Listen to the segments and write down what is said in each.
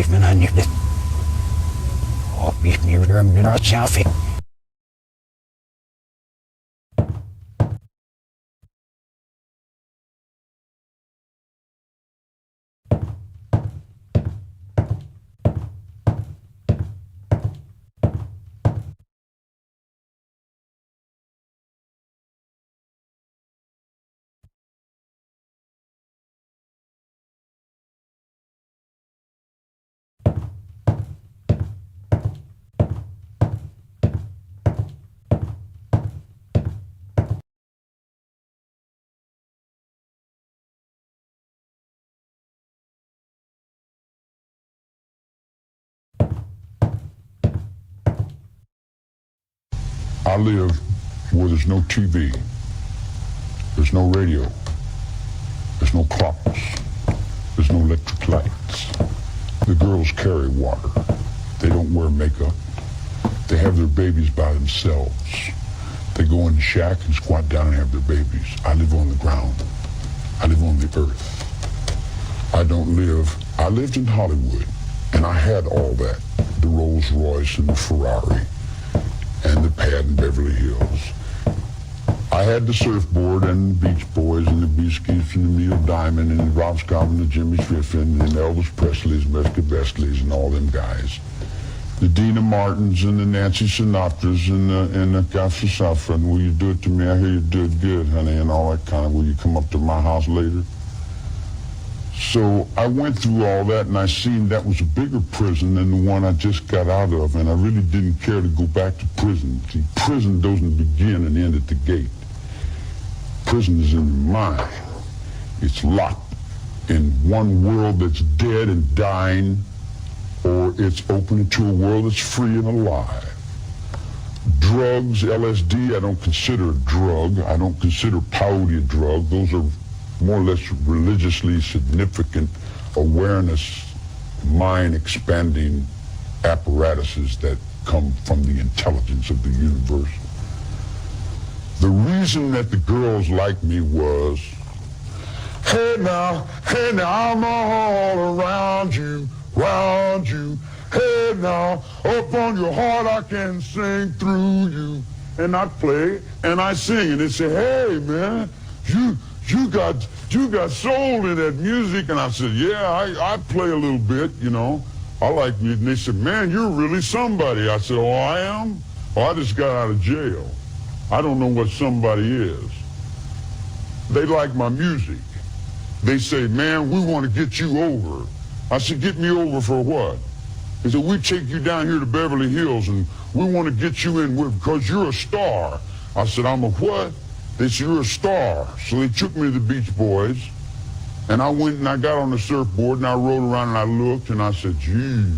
even aan je dit. Op je nieuwe minuut zelf. I live where there's no TV, there's no radio, there's no clocks, there's no electric lights. The girls carry water. They don't wear makeup. They have their babies by themselves. They go in the shack and squat down and have their babies. I live on the ground. I live on the earth. I lived in Hollywood, and I had all that, the Rolls Royce and the Ferrari and the pad in Beverly Hills. I had the surfboard and the Beach Boys and the Beaskies and the Neil Diamond and the Rob Scott and the Jimmy Striffin and Elvis Presley's, Mesca Bestleys and all them guys. The Dina Martins and the Nancy Sinatras and the Gaffa Safra, and will you do it to me? I hear you do it good, honey, and all that kind of, will you come up to my house later? So I went through all that, and I seen that was a bigger prison than the one I just got out of, and I really didn't care to go back to prison. See, prison doesn't begin and end at the gate. Prison is in the mind. It's locked in one world that's dead and dying, or it's open to a world that's free and alive. Drugs, LSD, I don't consider a drug. I don't consider peyote a drug. Those are more or less religiously significant awareness, mind-expanding apparatuses that come from the intelligence of the universe. The reason that the girls liked me was, hey now, I'm all around you, hey now, up on your heart I can sing through you. And I play and I sing and they say, hey man, you got soul in that music. And I said, yeah, I play a little bit, you know. I like music. And they said, man, you're really somebody. I said, oh, I am? Oh, I just got out of jail. I don't know what somebody is. They like my music. They say, man, we want to get you over. I said, get me over for what? They said, we take you down here to Beverly Hills and we want to get you in because you're a star. I said, I'm a what? They said, you're a star. So they took me to the Beach Boys, and I went and I got on the surfboard, and I rode around and I looked, and I said, gee,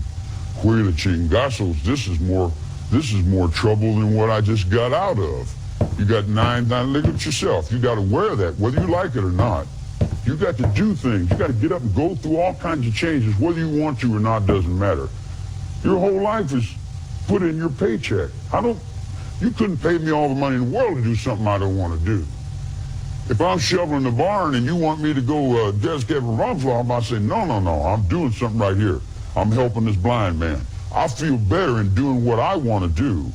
Huila Chingazos, this is more trouble than what I just got out of. You got nine, look at yourself. You got to wear that, whether you like it or not. You got to do things. You got to get up and go through all kinds of changes, whether you want to or not, doesn't matter. Your whole life is put in your paycheck. You couldn't pay me all the money in the world to do something I don't want to do. If I'm shoveling the barn and you want me to go desk every rumflow, I say, no, I'm doing something right here. I'm helping this blind man. I feel better in doing what I want to do.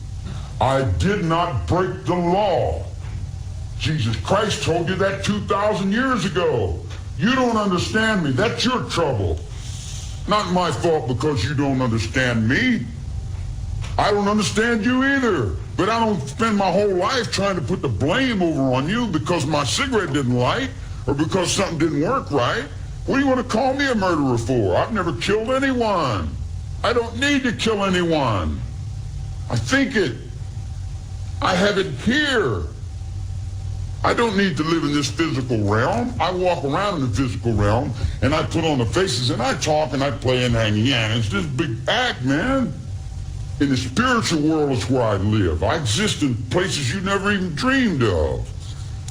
I did not break the law. Jesus Christ told you that 2,000 years ago. You don't understand me. That's your trouble. Not my fault because you don't understand me. I don't understand you either. But I don't spend my whole life trying to put the blame over on you because my cigarette didn't light or because something didn't work right. What do you want to call me a murderer for? I've never killed anyone. I don't need to kill anyone. I think it. I have it here. I don't need to live in this physical realm. I walk around in the physical realm and I put on the faces and I talk and I play and hang. Yeah, it's this big act, man. In the spiritual world is where I live. I exist in places you never even dreamed of.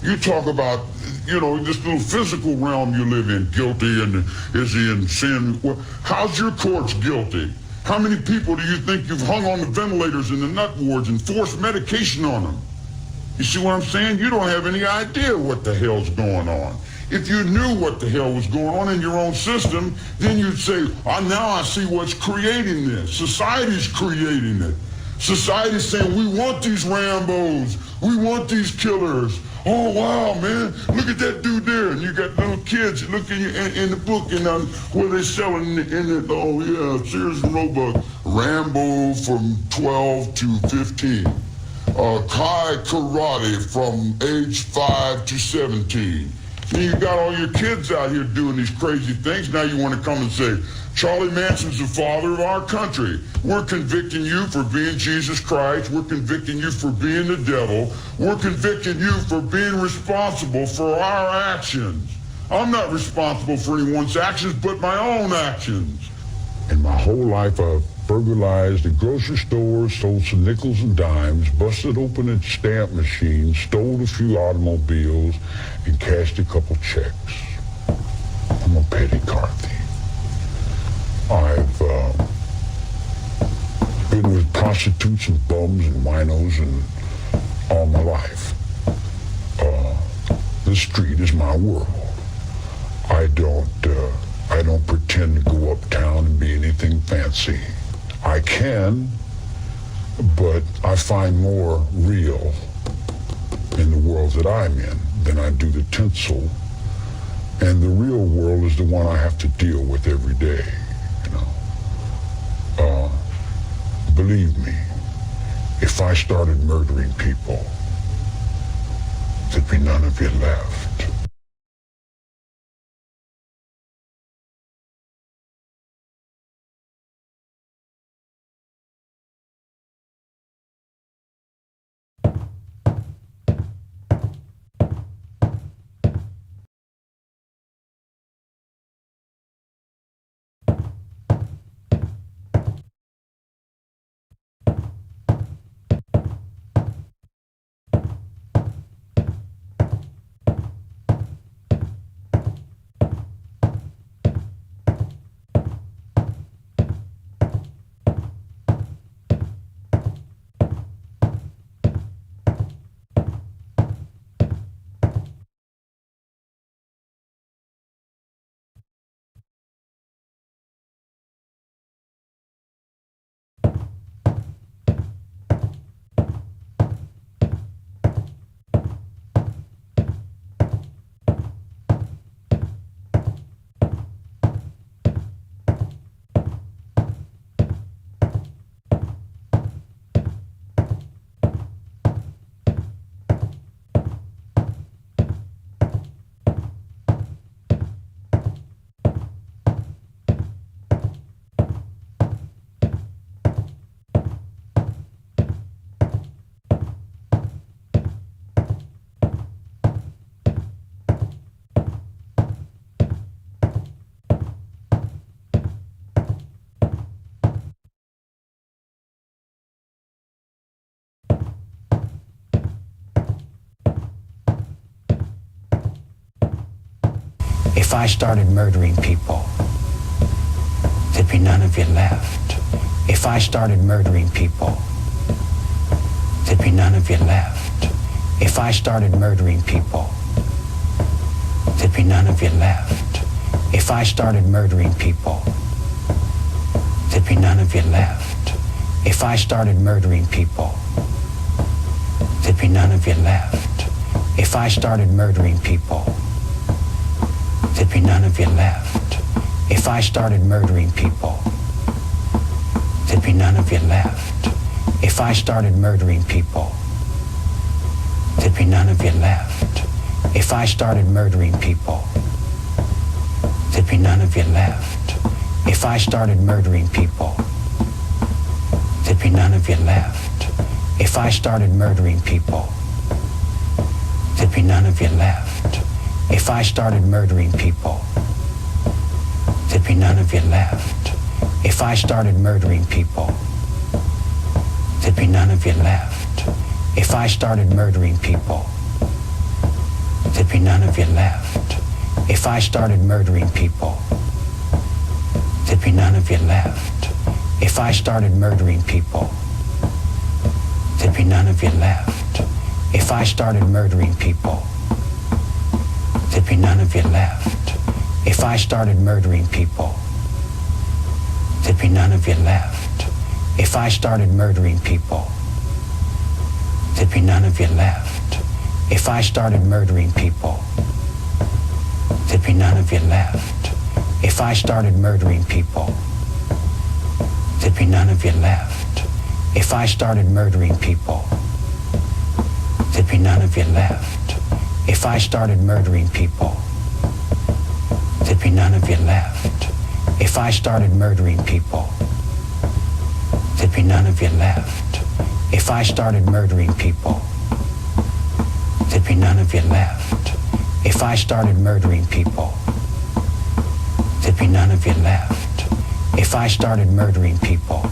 You talk about, this little physical realm you live in, guilty and is he in sin? Well, how's your courts guilty? How many people do you think you've hung on the ventilators in the nut wards and forced medication on them? You see what I'm saying? You don't have any idea what the hell's going on. If you knew what the hell was going on in your own system, then you'd say, now I see what's creating this. Society's creating it. Society's saying, we want these Rambos. We want these killers. Oh, wow, man. Look at that dude there. And you got little kids looking in the book and where they're selling in it. Oh, yeah, Sears and Roebuck. Rambo from 12 to 15. Kai Karate from age 5 to 17. And you got all your kids out here doing these crazy things. Now you want to come and say, Charlie Manson's the father of our country. We're convicting you for being Jesus Christ. We're convicting you for being the devil. We're convicting you for being responsible for our actions. I'm not responsible for anyone's actions but my own actions. In my whole life, I've burglarized the grocery stores, stole some nickels and dimes, busted open a stamp machine, stole a few automobiles, and cashed a couple checks. I'm a petty car thief. I've been with prostitutes and bums and winos and all my life. The street is my world. I don't pretend to go uptown and be anything fancy. I can, but I find more real in the world that I'm in than I do the tinsel. And the real world is the one I have to deal with every day, you know. Believe me, if I started murdering people, there'd be none of you left. If I started murdering people, there'd be none of you left. If I started murdering people, there'd be none of you left. If I started murdering people, there'd be none of you left. If I started murdering people, there'd be none of you left. If I started murdering people, there'd be none of you left. If I started murdering people, there'd be none of you left. If I started murdering people, there'd be none of you left. If I started murdering people, there'd be none of you left. If I started murdering people, there'd be none of you left. If I started murdering people, there'd be none of you left. If I started murdering people, there'd be none of you left. If I started murdering people, there'd be none of you left. If I started murdering people, there'd be none of you left. If I started murdering people, there'd be none of you left. If I started murdering people, there'd be none of you left. If I started murdering people, there'd be none of you left. If I started murdering people, there'd be none of you left. If I started murdering people, there'd be none of you left. If I started murdering people, there'd be none of you left. If I started murdering people, there'd be none of you left. If I started murdering people, there'd be none of you left. If I started murdering people, there'd be none of you left. If I started murdering people, there'd be none of you left. If I started murdering people, there'd be none of you left. If I started murdering people, there'd be none of you left. If I started murdering people, there'd be none of you left. If I started murdering people,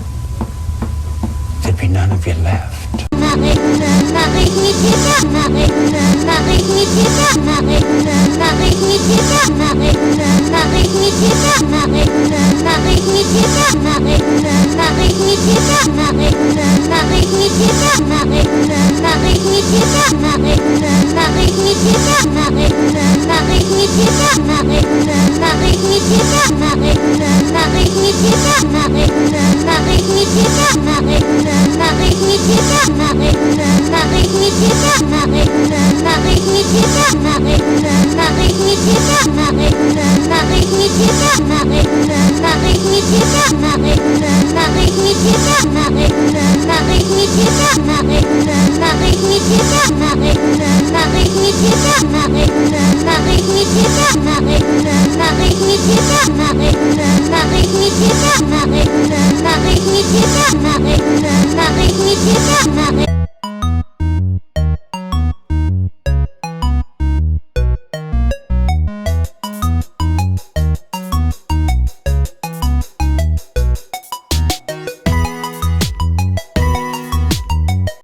there'd be none of you left. Marie,